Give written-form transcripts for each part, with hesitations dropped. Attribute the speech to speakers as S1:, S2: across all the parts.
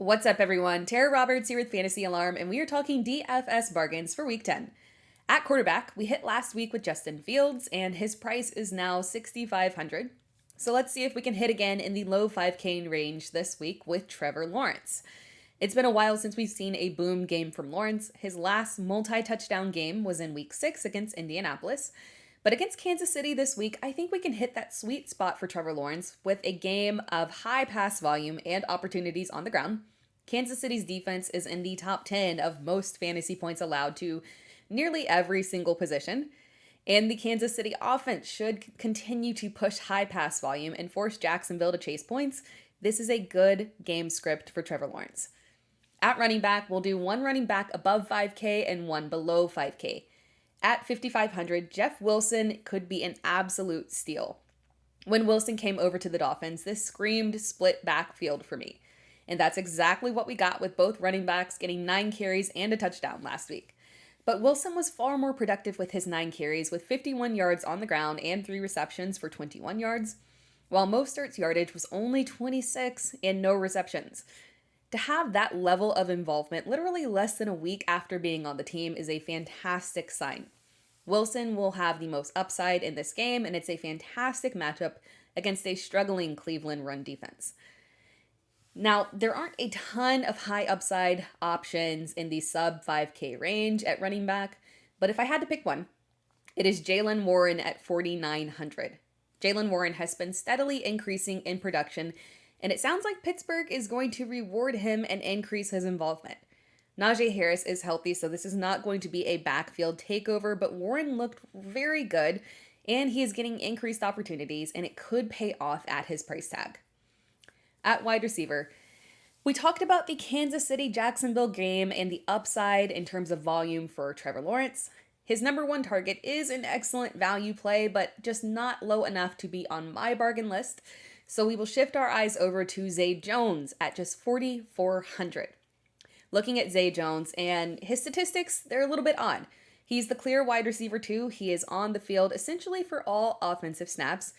S1: What's up, everyone? Tera Roberts here with Fantasy Alarm, and we are talking DFS bargains for Week 10. At quarterback, we hit last week with Justin Fields, and his price is now $6,500. So let's see if we can hit again in the low 5K range this week with Trevor Lawrence. It's been a while since we've seen a boom game from Lawrence. His last multi-touchdown game was in Week 6 against Indianapolis. But against Kansas City this week, I think we can hit that sweet spot for Trevor Lawrence with a game of high pass volume and opportunities on the ground. Kansas City's defense is in the top 10 of most fantasy points allowed to nearly every single position. And the Kansas City offense should continue to push high pass volume and force Jacksonville to chase points. This is a good game script for Trevor Lawrence. At running back, we'll do one running back above 5K and one below 5K. At 5,500, Jeff Wilson could be an absolute steal. When Wilson came over to the Dolphins, this screamed split backfield for me. And that's exactly what we got with both running backs getting 9 carries and a touchdown last week. But Wilson was far more productive with his 9 carries with 51 yards on the ground and 3 receptions for 21 yards, while Mostert's yardage was only 26 and no receptions. To have that level of involvement literally less than a week after being on the team is a fantastic sign. Wilson will have the most upside in this game, and it's a fantastic matchup against a struggling Cleveland run defense. Now, there aren't a ton of high upside options in the sub 5K range at running back, but if I had to pick one, it is Jaylen Warren at 4,900. Jaylen Warren has been steadily increasing in production, and it sounds like Pittsburgh is going to reward him and increase his involvement. Najee Harris is healthy, so this is not going to be a backfield takeover, but Warren looked very good, and he is getting increased opportunities, and it could pay off at his price tag. At wide receiver, we talked about the Kansas City-Jacksonville game and the upside in terms of volume for Trevor Lawrence. His number one target is an excellent value play, but just not low enough to be on my bargain list. So we will shift our eyes over to Zay Jones at just 4,400. Looking at Zay Jones and his statistics, they're a little bit odd. He's the clear wide receiver too. He is on the field essentially for all offensive snaps,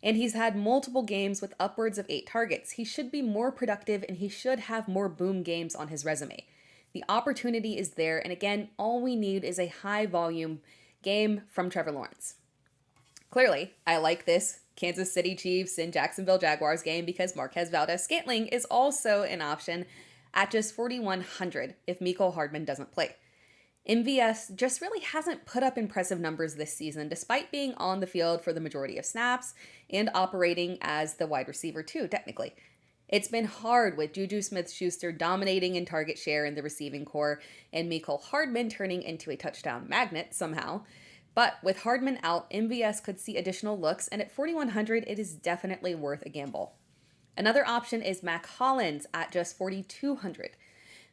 S1: and he's had multiple games with upwards of 8 targets. He should be more productive, and he should have more boom games on his resume. The opportunity is there, and again, all we need is a high volume game from Trevor Lawrence. Clearly, I like this Kansas City Chiefs and Jacksonville Jaguars game because Marquez Valdes-Scantling is also an option at just 4,100 if Mecole Hardman doesn't play. MVS just really hasn't put up impressive numbers this season, despite being on the field for the majority of snaps and operating as the wide receiver too, technically. It's been hard with Juju Smith-Schuster dominating in target share in the receiving core and Mecole Hardman turning into a touchdown magnet somehow. But with Hardman out, MVS could see additional looks, and at 4,100, it is definitely worth a gamble. Another option is Mack Hollins at just 4,200.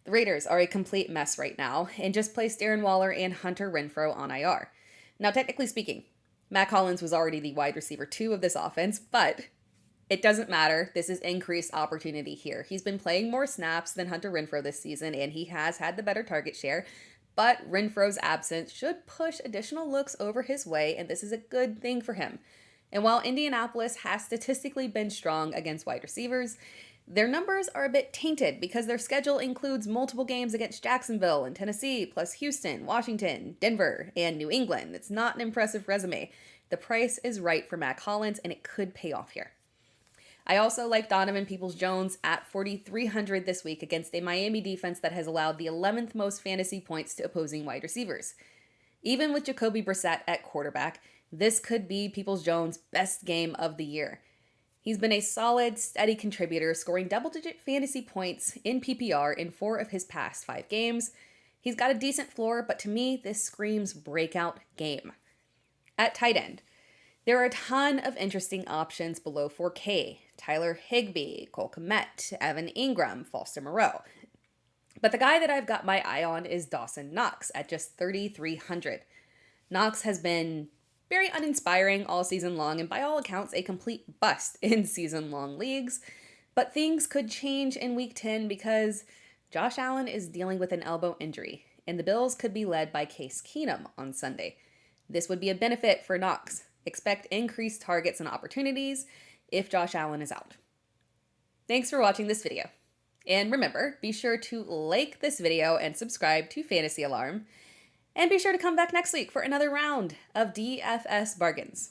S1: The Raiders are a complete mess right now and just placed Darren Waller and Hunter Renfrow on IR. Now, technically speaking, Mack Hollins was already the wide receiver 2 of this offense, but it doesn't matter. This is increased opportunity here. He's been playing more snaps than Hunter Renfrow this season, and he has had the better target share. But Renfrow's absence should push additional looks over his way, and this is a good thing for him. And while Indianapolis has statistically been strong against wide receivers, their numbers are a bit tainted because their schedule includes multiple games against Jacksonville and Tennessee, plus Houston, Washington, Denver, and New England. It's not an impressive resume. The price is right for Mack Hollins, and it could pay off here. I also like Donovan Peoples-Jones at 4,300 this week against a Miami defense that has allowed the 11th most fantasy points to opposing wide receivers. Even with Jacoby Brissett at quarterback, this could be Peoples-Jones' best game of the year. He's been a solid, steady contributor, scoring double-digit fantasy points in PPR in 4 of his past 5 games. He's got a decent floor, but to me, this screams breakout game. At tight end, there are a ton of interesting options below 4K. Tyler Higbee, Cole Kmet, Evan Ingram, Foster Moreau. But the guy that I've got my eye on is Dawson Knox at just 3,300. Knox has been very uninspiring all season long, and by all accounts, a complete bust in season-long leagues. But things could change in Week 10 because Josh Allen is dealing with an elbow injury, and the Bills could be led by Case Keenum on Sunday. This would be a benefit for Knox. Expect increased targets and opportunities if Josh Allen is out. Thanks for watching this video. And remember, be sure to like this video and subscribe to Fantasy Alarm. And be sure to come back next week for another round of DFS bargains.